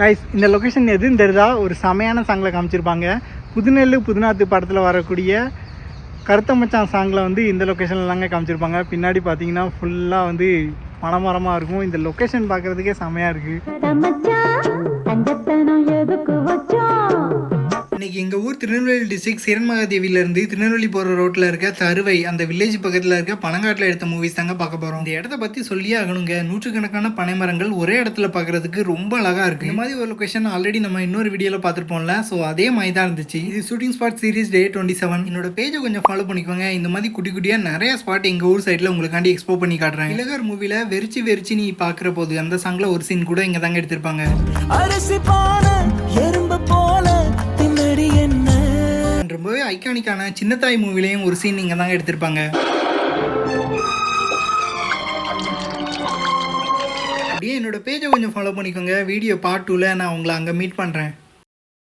Guys இந்த location எதுன்னு தெரியுதா? ஒரு செமையான சாங்கில் காமிச்சிருப்பாங்க. புதுநெல்லு புதுநாத்து படத்தில் வரக்கூடிய கருத்த மச்சான் சாங்கில் வந்து இந்த லொக்கேஷன்லாங்க காமிச்சிருப்பாங்க. பின்னாடி பார்த்தீங்கன்னா ஃபுல்லாக வந்து மரமாக இருக்கும். இந்த லொக்கேஷன் பார்க்குறதுக்கே செமையாக இருக்குது. இன்றைக்கி எங்கள் ஊர் திருநெல்வேலி டிஸ்ட்ரிக்ட் சீரன்மகாதேவியிலேருந்து திருநெல்வேலி போகிற ரோட்டில் இருக்க தருவை அந்த வில்லேஜ் பக்கத்தில் இருக்க பனங்காட்டில் எடுத்த மூவிஸ் தாங்க பார்க்க போகிறோம். இந்த இடத்த பற்றி சொல்லியே ஆகணுங்க. நூற்றுக்கணக்கான பனை மரங்கள் ஒரே இடத்துல பார்க்குறதுக்கு ரொம்ப அழகாக இருக்குது. இந்த மாதிரி ஒரு லொக்கேஷன் ஆல்ரெடி நம்ம இன்னொரு வீடியோவில் பார்த்துருப்போம்ல. ஸோ அதே மாதிரி தான் இருந்துச்சு. இது ஷூட்டிங் ஸ்பாட் சீரிஸ் டே 27. என்னோட பேஜை கொஞ்சம் ஃபாலோ பண்ணிக்கோங்க. இந்த மாதிரி குட்டி குட்டியாக நிறைய ஸ்பாட் எங்கள் ஊர் சைடில் உங்களுக்காண்டி எக்ஸ்ப்ளோ பண்ணி காட்டுறேன். இலகார் மூவியில் வெறிச்சு வெறிச்சு நீ பார்க்குற போது அந்த சாங்கில் ஒரு சீன் கூட இங்கே தாங்க எடுத்திருப்பாங்க. ரொம்பவே ஐகானிக்கான சின்னத்தாய் மூவிலையும் ஒரு சீன் இங்கே தாங்க எடுத்திருப்பாங்க. அப்படியே என்னோட பேஜை கொஞ்சம் ஃபாலோ பண்ணிக்கோங்க. வீடியோ பார்ட் 2ல நான் உங்களை அங்கே மீட் பண்ணுறேன்.